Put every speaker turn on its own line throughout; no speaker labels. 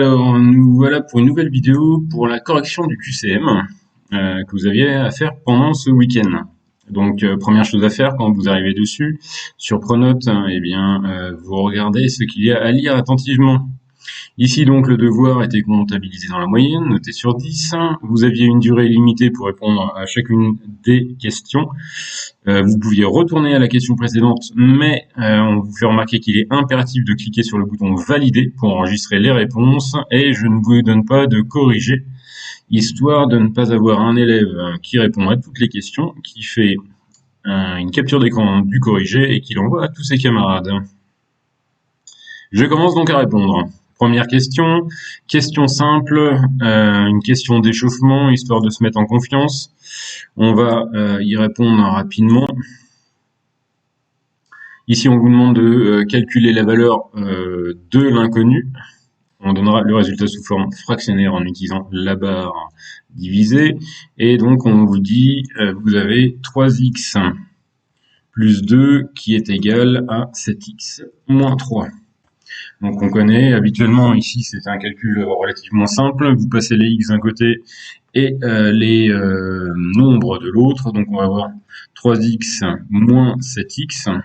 Alors, nous voilà pour une nouvelle vidéo pour la correction du QCM que vous aviez à faire pendant ce week-end. Donc, première chose à faire quand vous arrivez dessus, sur Pronote, vous regardez ce qu'il y a à lire attentivement. Ici, donc, le devoir était comptabilisé dans la moyenne, noté sur 10. Vous aviez une durée limitée pour répondre à chacune des questions. Vous pouviez retourner à la question précédente, mais on vous fait remarquer qu'il est impératif de cliquer sur le bouton valider pour enregistrer les réponses, et je ne vous donne pas de corriger, histoire de ne pas avoir un élève qui répond à toutes les questions, qui fait une capture d'écran du corrigé et qui l'envoie à tous ses camarades. Je commence donc à répondre. Première question, question simple, une question d'échauffement, histoire de se mettre en confiance. On va y répondre rapidement. Ici, on vous demande de calculer la valeur de l'inconnu. On donnera le résultat sous forme fractionnaire en utilisant la barre divisée. Et donc, on vous dit, vous avez 3x plus 2 qui est égal à 7x moins 3. Donc on connaît, habituellement ici c'est un calcul relativement simple, vous passez les x d'un côté et les nombres de l'autre, donc on va avoir 3x moins 7x,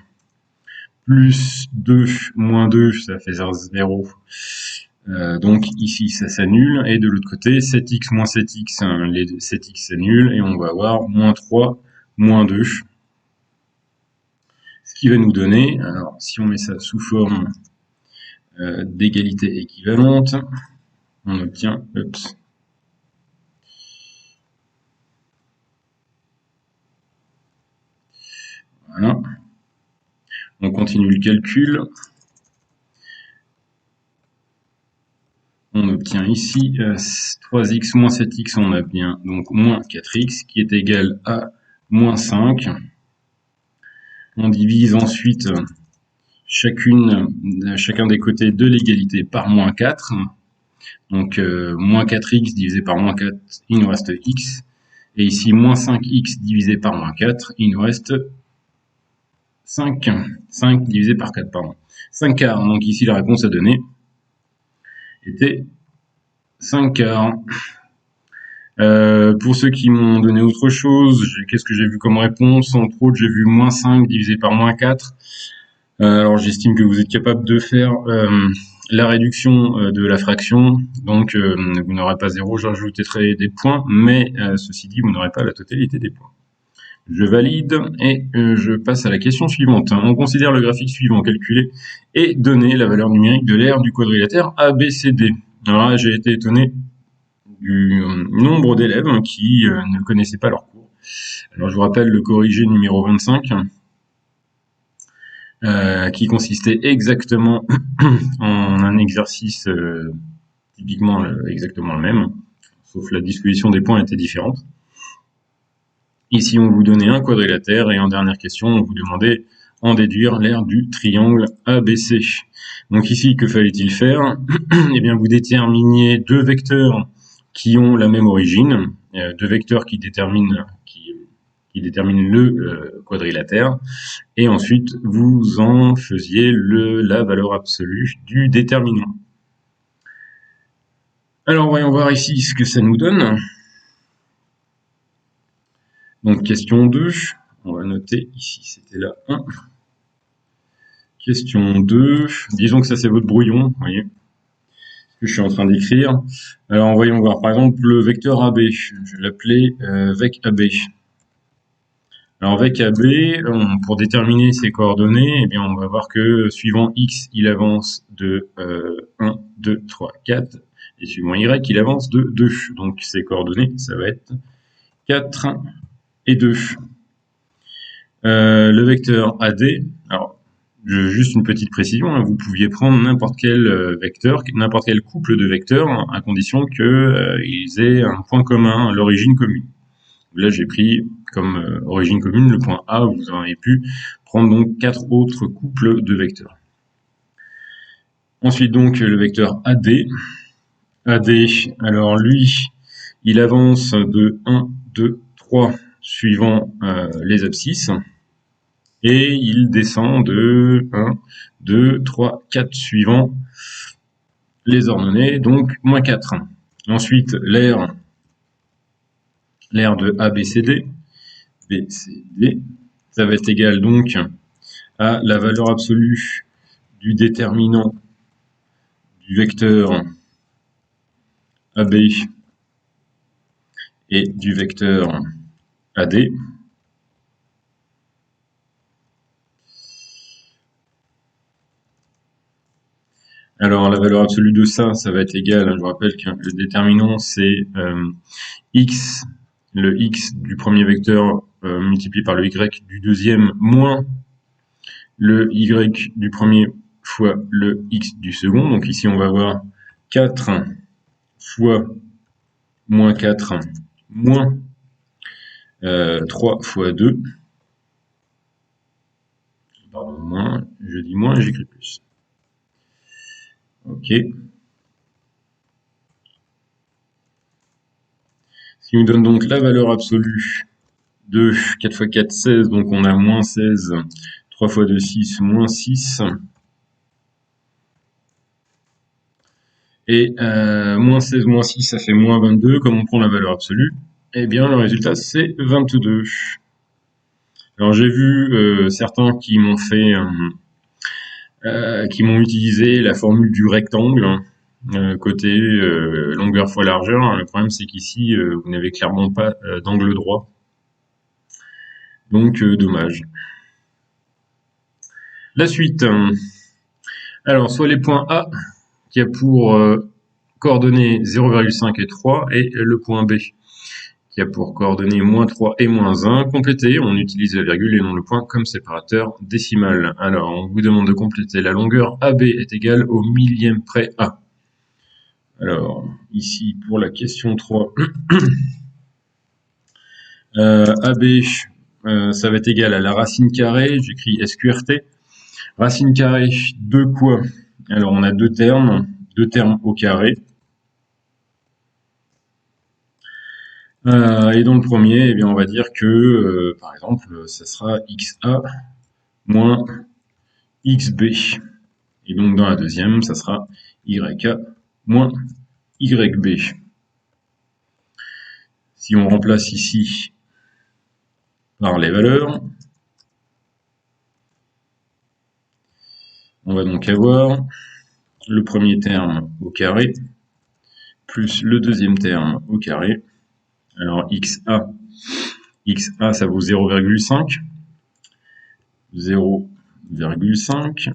plus 2 moins 2, ça fait 0, donc ici ça s'annule, et de l'autre côté 7x moins 7x, les 7x s'annulent, et on va avoir moins 3 moins 2, ce qui va nous donner, alors si on met ça sous forme d'égalité équivalente, on obtient voilà. On continue le calcul. On obtient ici 3x moins 7x, on a bien donc moins 4x qui est égal à moins 5. On divise ensuite chacun des côtés de l'égalité par moins 4. Donc moins 4x divisé par moins 4, il nous reste x. Et ici, moins 5x divisé par moins 4, il nous reste 5 divisé par 4, pardon. 5 quarts. Donc ici, la réponse à donner était 5 quarts. Pour ceux qui m'ont donné autre chose, qu'est-ce que j'ai vu comme réponse? Entre autres, j'ai vu moins 5 divisé par moins 4. Alors j'estime que vous êtes capable de faire la réduction de la fraction, donc vous n'aurez pas 0, j'ajouterai des points, mais ceci dit, vous n'aurez pas la totalité des points. Je valide et je passe à la question suivante. On considère le graphique suivant calculé et donner la valeur numérique de l'aire du quadrilatère ABCD. Alors là, j'ai été étonné du nombre d'élèves qui ne connaissaient pas leur cours. Alors je vous rappelle le corrigé numéro 25, qui consistait exactement en un exercice typiquement exactement le même, sauf la disposition des points était différente. Ici, on vous donnait un quadrilatère, et en dernière question, on vous demandait en déduire l'aire du triangle ABC. Donc ici, que fallait-il faire? Eh bien, vous déterminiez deux vecteurs qui ont la même origine, deux vecteurs qui déterminent le quadrilatère, et ensuite vous en faisiez la valeur absolue du déterminant. Alors voyons voir ici ce que ça nous donne. Donc question 2, on va noter ici, c'était la 1. Question 2, disons que ça c'est votre brouillon, vous voyez ce que je suis en train d'écrire. Alors voyons voir, par exemple le vecteur AB, je vais l'appeler vec AB. Alors avec AB, pour déterminer ses coordonnées, eh bien on va voir que suivant X, il avance de 1, 2, 3, 4, et suivant Y, il avance de 2. Donc ses coordonnées, ça va être 4 et 2. Le vecteur AD, alors juste une petite précision, hein, vous pouviez prendre n'importe quel vecteur, n'importe quel couple de vecteurs, à condition qu'ils aient un point commun, l'origine commune. Là, j'ai pris comme origine commune le point A, vous en avez pu prendre donc 4 autres couples de vecteurs. Ensuite, donc, le vecteur AD. AD, alors lui, il avance de 1, 2, 3, suivant les abscisses, et il descend de 1, 2, 3, 4, suivant les ordonnées, donc moins 4. Ensuite, l'aire de ABCD, BCD, ça va être égal donc à la valeur absolue du déterminant du vecteur AB et du vecteur AD. Alors, la valeur absolue de ça va être égal, je vous rappelle que le déterminant, c'est x, le x du premier vecteur multiplié par le y du deuxième, moins le y du premier fois le x du second. Donc ici, on va avoir 4 fois moins 4 moins 3 fois 2. Pardon, moins, je dis moins et j'écris plus. Ok. Ce qui nous donne donc la valeur absolue de 4 fois 4, 16. Donc on a moins 16. 3 fois 2, 6, moins 6. Et moins 16, moins 6, ça fait moins 22. Comme on prend la valeur absolue, eh bien le résultat c'est 22. Alors j'ai vu certains qui m'ont fait, qui m'ont utilisé la formule du rectangle, côté longueur fois largeur. Le problème c'est qu'ici vous n'avez clairement pas d'angle droit, donc dommage. La suite. Alors soit les points A qui a pour coordonnées 0,5 et 3 et le point B qui a pour coordonnées moins 3 et moins 1. Compléter, on utilise la virgule et non le point comme séparateur décimal. Alors, on vous demande de compléter. La longueur AB est égale au millième près A. Alors, ici, pour la question 3, AB, ça va être égal à la racine carrée. J'écris SQRT. Racine carrée de quoi? Alors, on a deux termes au carré. Et dans le premier, eh bien, on va dire que, par exemple, ça sera XA moins XB. Et donc, dans la deuxième, ça sera YA moins YB. Si on remplace ici par les valeurs, on va donc avoir le premier terme au carré plus le deuxième terme au carré. Alors, XA, ça vaut 0,5. 0,5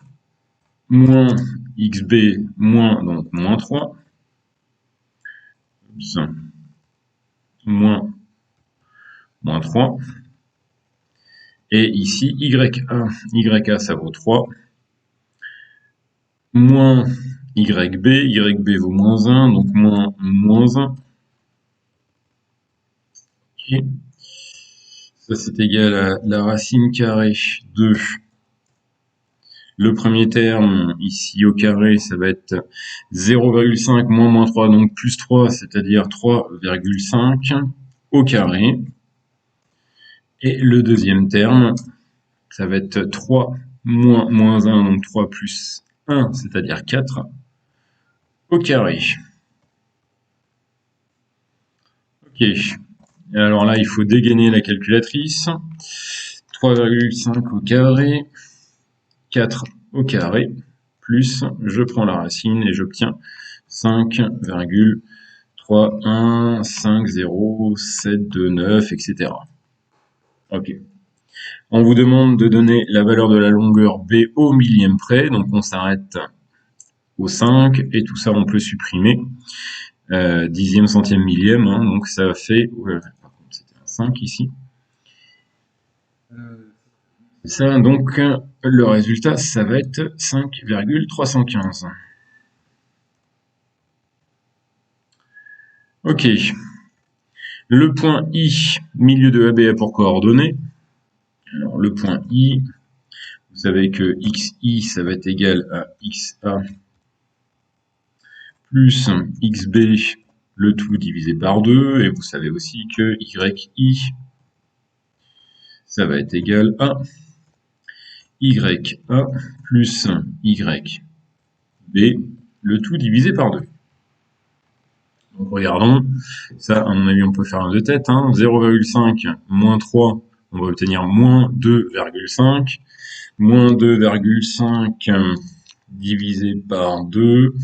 moins XB moins, donc moins 3. Moins 3. Et ici, YA ça vaut 3. Moins YB vaut moins 1, donc moins 1. Okay. Ça c'est égal à la racine carrée de le premier terme, ici au carré, ça va être 0,5 moins 3, donc plus 3, c'est-à-dire 3,5 au carré. Et le deuxième terme, ça va être 3 moins 1, donc 3 plus 1, c'est-à-dire 4 au carré. Ok. Et alors là, il faut dégainer la calculatrice. 3,5 au carré, 4 au carré, plus, je prends la racine et j'obtiens 5,3150729, etc. Ok. On vous demande de donner la valeur de la longueur B au millième près, donc on s'arrête au 5, et tout ça on peut supprimer. Dixième, centième, millième, hein, donc ça fait... par contre c'était un 5 ici. Ça, donc le résultat, ça va être 5,315. Ok. Le point I, milieu de AB a pour coordonnées. Alors le point I, vous savez que XI, ça va être égal à XA plus XB, le tout divisé par 2. Et vous savez aussi que YI, ça va être égal à YA plus YB le tout divisé par 2. Donc regardons, ça à mon avis on peut faire un de tête, 0,5 moins 3, on va obtenir moins 2,5, moins 2,5 divisé par 2,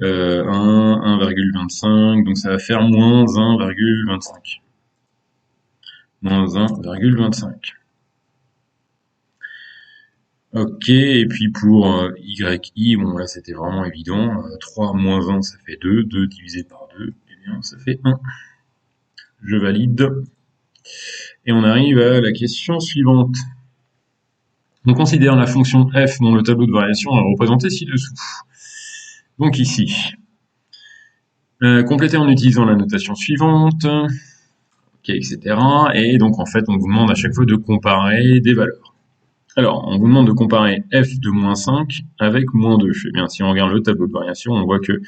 1,25, donc ça va faire moins 1,25. Moins 1,25. Ok, et puis pour YI, bon là c'était vraiment évident, 3 moins 1 ça fait 2, 2 divisé par 2, eh bien ça fait 1. Je valide. Et on arrive à la question suivante. On considère la fonction f dont le tableau de variation est représenté ci-dessous. Donc ici, compléter en utilisant la notation suivante, ok, etc. Et donc en fait on vous demande à chaque fois de comparer des valeurs. Alors, on vous demande de comparer f de moins 5 avec moins 2. Eh bien, si on regarde le tableau de variation, on voit que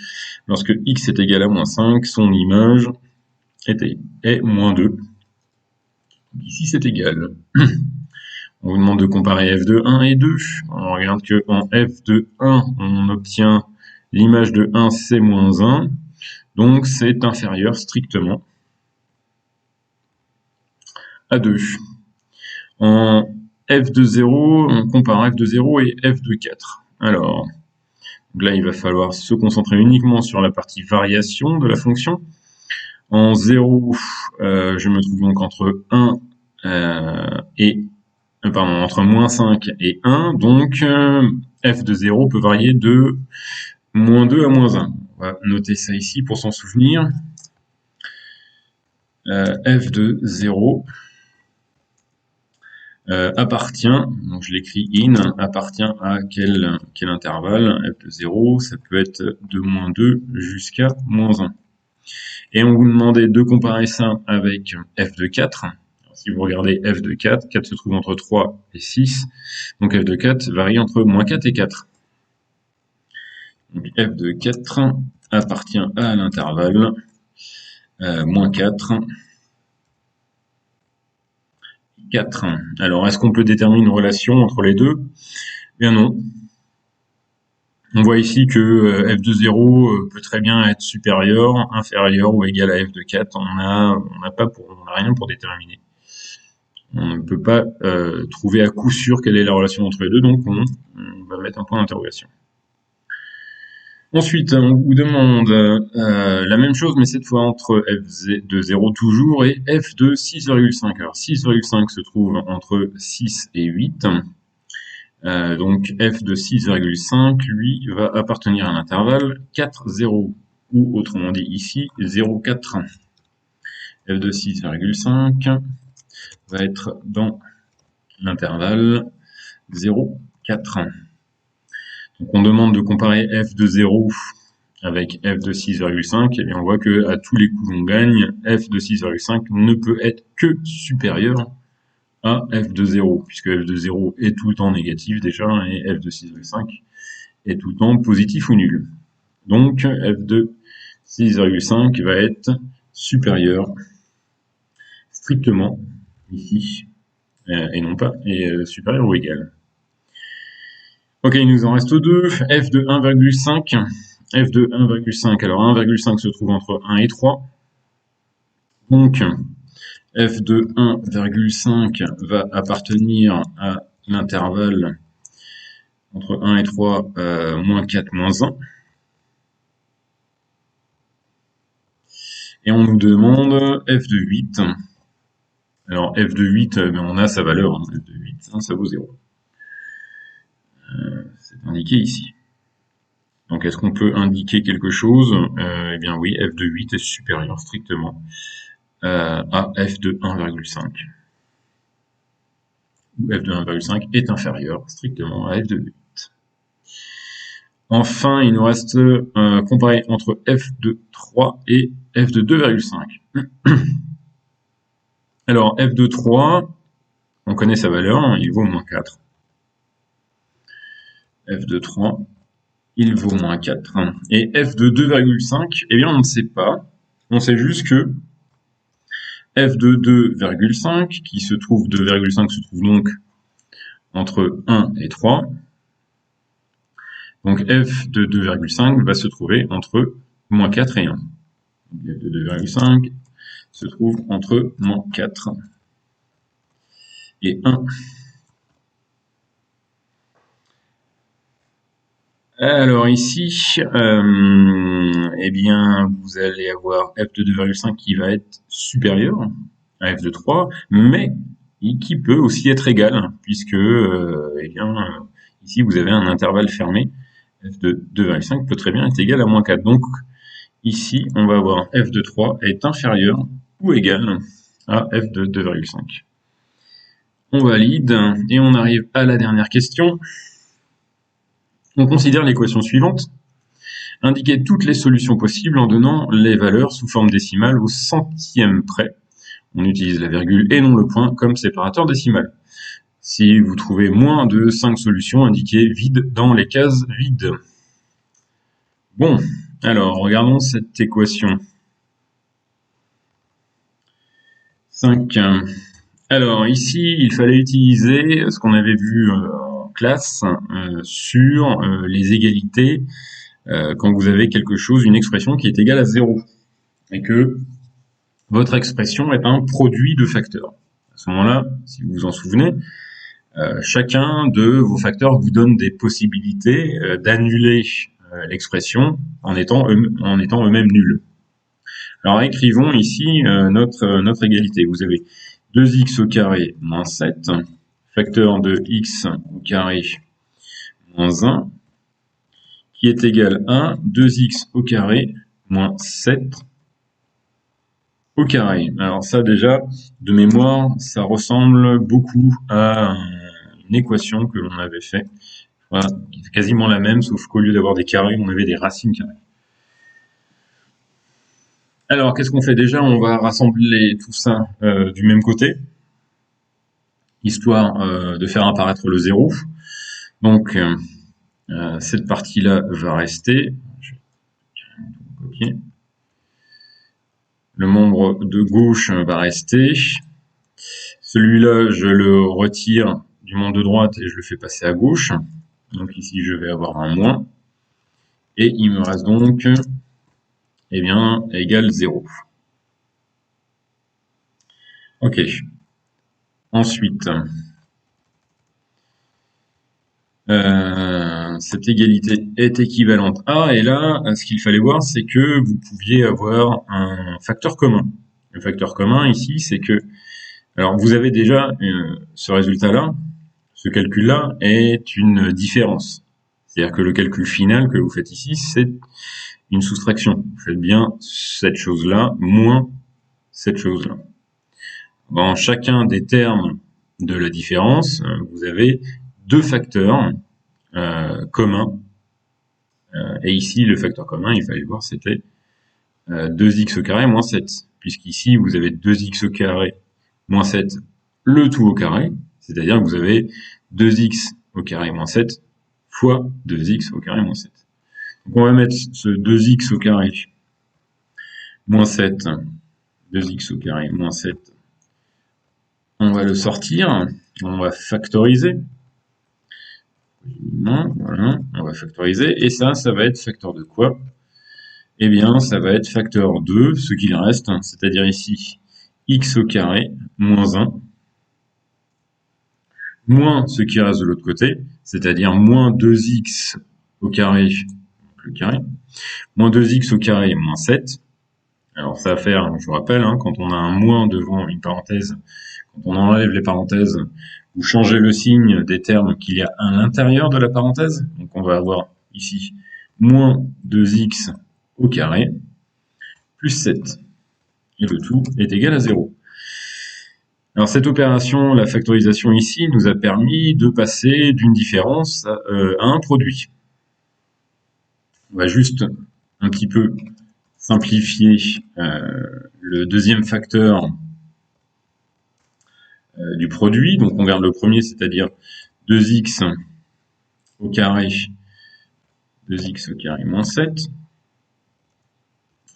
lorsque x est égal à moins 5, son image est moins 2. Ici, c'est égal. On vous demande de comparer f de 1 et 2. On regarde qu'en f de 1, on obtient l'image de 1, c'est moins 1. Donc, c'est inférieur strictement à 2. En f de 0, on compare f de 0 et f de 4. Alors, là, il va falloir se concentrer uniquement sur la partie variation de la fonction. En 0, je me trouve donc entre 1 entre moins 5 et 1. Donc, f de 0 peut varier de moins 2 à moins 1. On va noter ça ici pour s'en souvenir. F de 0 appartient, donc je l'écris in, appartient à quel intervalle? F de 0, ça peut être de moins 2 jusqu'à moins 1. Et on vous demandait de comparer ça avec f de 4. Alors, si vous regardez f de 4, 4 se trouve entre 3 et 6, donc f de 4 varie entre moins 4 et 4. Donc f de 4 appartient à l'intervalle moins 4, 4. Alors, est-ce qu'on peut déterminer une relation entre les deux? Eh bien non. On voit ici que f de 0 peut très bien être supérieur, inférieur ou égal à f de 4. On n'a rien pour déterminer. On ne peut pas trouver à coup sûr quelle est la relation entre les deux, donc on va mettre un point d'interrogation. Ensuite, on vous demande la même chose, mais cette fois entre f de 0 toujours et f de 6,5. Alors 6,5 se trouve entre 6 et 8. Donc f de 6,5, lui, va appartenir à l'intervalle 4, 0, ou autrement dit ici 0, 4. F de 6,5 va être dans l'intervalle 0, 4. Donc on demande de comparer f de 0 avec f de 6,5, et bien on voit que à tous les coups on gagne, f de 6,5 ne peut être que supérieur à f de 0, puisque f de 0 est tout le temps négatif déjà, et f de 6,5 est tout le temps positif ou nul. Donc f de 6,5 va être supérieur strictement ici, et non pas supérieur ou égal. Ok, il nous en reste deux. F de 1,5. F de 1,5. Alors 1,5 se trouve entre 1 et 3. Donc f de 1,5 va appartenir à l'intervalle entre 1 et 3, moins 4, moins 1. Et on nous demande f de 8. Alors f de 8, on a sa valeur, f de 8, ça vaut 0. C'est indiqué ici. Donc est-ce qu'on peut indiquer quelque chose? Eh bien oui, f de 8 est supérieur strictement à f de 1,5. Ou f de 1,5 est inférieur strictement à f de 8. Enfin, il nous reste comparer entre f de 3 et f de 2,5. Alors f de 3, on connaît sa valeur, il vaut moins 4. F de 3, il vaut moins 4. Et f de 2,5, eh bien on ne sait pas. On sait juste que f de 2,5, qui se trouve, 2,5 se trouve donc entre 1 et 3. Donc f de 2,5 va se trouver entre moins 4 et 1. Donc f de 2,5 se trouve entre moins 4 et 1. Alors ici, eh bien, vous allez avoir f de 2,5 qui va être supérieur à f de 3, mais qui peut aussi être égal, puisque eh bien, ici vous avez un intervalle fermé. F de 2,5 peut très bien être égal à moins 4. Donc ici, on va avoir f de 3 est inférieur ou égal à f de 2,5. On valide et on arrive à la dernière question. On considère l'équation suivante. Indiquer toutes les solutions possibles en donnant les valeurs sous forme décimale au centième près. On utilise la virgule et non le point comme séparateur décimal. Si vous trouvez moins de 5 solutions, indiquez vide dans les cases vides. Bon, alors regardons cette équation. 5. Alors ici, il fallait utiliser ce qu'on avait vu en classe sur les égalités quand vous avez quelque chose, une expression qui est égale à 0 et que votre expression est un produit de facteurs. À ce moment-là, si vous vous en souvenez, chacun de vos facteurs vous donne des possibilités d'annuler l'expression en étant eux-mêmes nuls. Alors écrivons ici notre égalité. Vous avez 2x au carré moins 7, facteur de x au carré moins 1, qui est égal à 2x au carré moins 7 au carré. Alors ça déjà, de mémoire, ça ressemble beaucoup à une équation que l'on avait fait. Voilà, c'est quasiment la même, sauf qu'au lieu d'avoir des carrés, on avait des racines carrées. Alors, qu'est-ce qu'on fait déjà? On va rassembler tout ça du même côté, histoire de faire apparaître le 0. Donc, cette partie-là va rester. Je vais copier. Le membre de gauche va rester. Celui-là, je le retire du membre de droite et je le fais passer à gauche. Donc ici, je vais avoir un moins. Et il me reste donc, eh bien, égal 0. Ok. Ensuite, cette égalité est équivalente à, et là, ce qu'il fallait voir, c'est que vous pouviez avoir un facteur commun. Le facteur commun ici, c'est que, alors vous avez déjà ce résultat-là, ce calcul-là est une différence. C'est-à-dire que le calcul final que vous faites ici, c'est une soustraction. Vous faites bien cette chose-là moins cette chose-là. Dans chacun des termes de la différence, vous avez deux facteurs communs. Et ici, le facteur commun, il fallait voir, c'était 2x au carré moins 7. Puisqu'ici, vous avez 2x au carré moins 7, le tout au carré. C'est-à-dire que vous avez 2x au carré moins 7 fois 2x au carré moins 7. Donc on va mettre ce 2x au carré moins 7, 2x au carré moins 7. On va le sortir, on va factoriser. Voilà, on va factoriser. Et ça va être facteur de quoi? Eh bien, ça va être facteur de ce qu'il reste, c'est-à-dire ici x au carré moins 1, moins ce qui reste de l'autre côté, c'est-à-dire moins 2x au carré, le carré, moins 2x au carré moins 7. Alors ça va faire, je vous rappelle, quand on a un moins devant une parenthèse, quand on enlève les parenthèses, vous changez le signe des termes qu'il y a à l'intérieur de la parenthèse. Donc on va avoir ici moins 2x au carré plus 7. Et le tout est égal à 0. Alors cette opération, la factorisation ici, nous a permis de passer d'une différence à un produit. On va juste un petit peu simplifier le deuxième facteur du produit. Donc on garde le premier, c'est-à-dire 2x au carré, 2x au carré moins 7.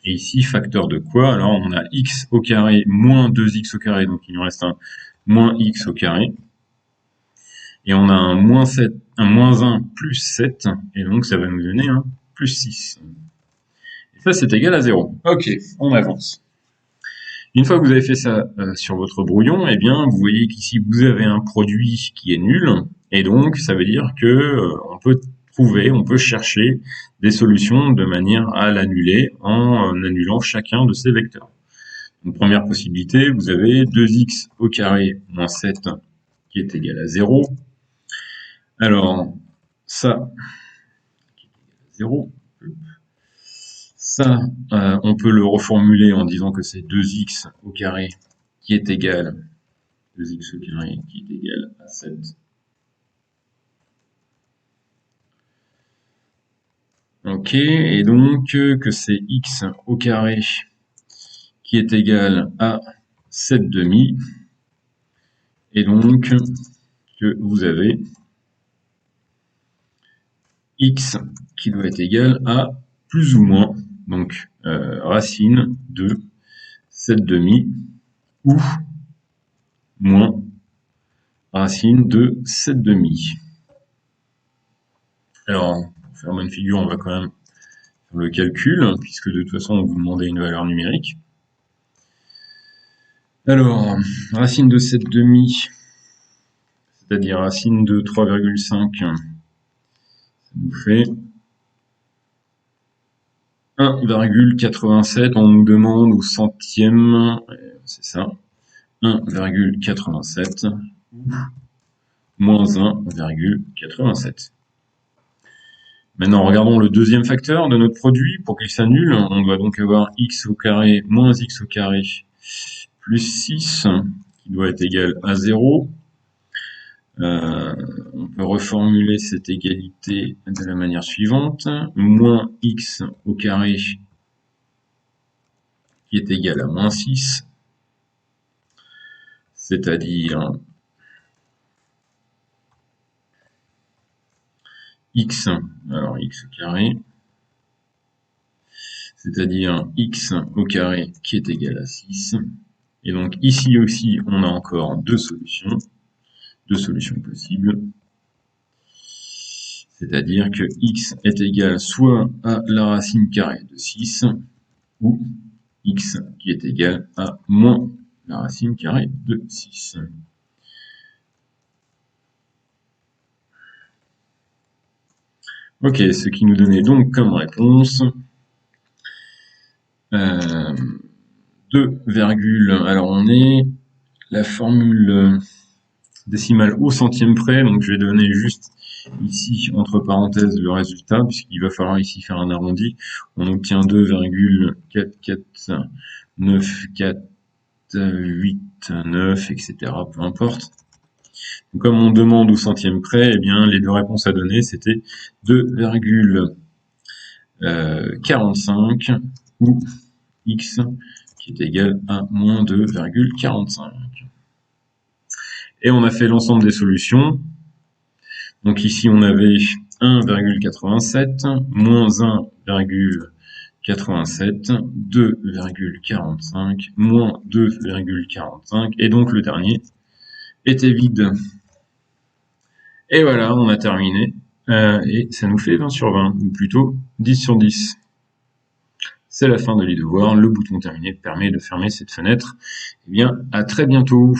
Et ici, facteur de quoi? Alors on a x au carré moins 2x au carré, donc il nous reste un moins x au carré, Et on a un moins 7, un moins 1 plus 7, et donc ça va nous donner un plus 6. Et ça, c'est égal à 0. Ok, on avance. Une fois que vous avez fait ça sur votre brouillon, eh bien, vous voyez qu'ici, vous avez un produit qui est nul, et donc, ça veut dire que on peut chercher des solutions de manière à l'annuler en annulant chacun de ces vecteurs. Donc, première possibilité, vous avez 2x au carré moins 7 qui est égal à 0. Alors, ça, 0. Ça, on peut le reformuler en disant que c'est 2x au carré qui est égal 2x au carré qui est égal à 7. Ok, et donc que c'est x au carré qui est égal à 7 demi. Et donc que vous avez x qui doit être égal à plus ou moins, donc racine de 7 demi ou moins racine de 7 demi. Alors, pour faire bonne figure, on va quand même faire le calcul, puisque de toute façon, on vous demandait une valeur numérique. Alors, racine de 7 demi, c'est-à-dire racine de 3,5, ça nous fait 1,87, on nous demande au centième, c'est ça, 1,87 ou moins 1,87. Maintenant, regardons le deuxième facteur de notre produit. Pour qu'il s'annule, on doit donc avoir x au carré moins x au carré plus 6, qui doit être égal à 0. On peut reformuler cette égalité de la manière suivante. Moins x au carré qui est égal à moins 6, c'est-à-dire x, alors x au carré, c'est-à-dire x au carré qui est égal à 6. Et donc ici aussi, on a encore deux solutions possibles. C'est-à-dire que x est égal soit à la racine carrée de 6, ou x qui est égal à moins la racine carrée de 6. Ok, ce qui nous donnait donc comme réponse 2, alors on est la formule décimale au centième près, donc je vais donner juste ici entre parenthèses le résultat, puisqu'il va falloir ici faire un arrondi. On obtient 2,44989, etc. Peu importe. Donc, comme on demande au centième près, eh bien les deux réponses à donner c'était 2,45 ou x qui est égal à moins 2,45. Et on a fait l'ensemble des solutions. Donc ici, on avait 1,87, moins 1,87, 2,45, moins 2,45, et donc le dernier était vide. Et voilà, on a terminé. Et ça nous fait 20 sur 20, ou plutôt 10 sur 10. C'est la fin de l'e-devoir. Le bouton terminé permet de fermer cette fenêtre. Eh bien, à très bientôt.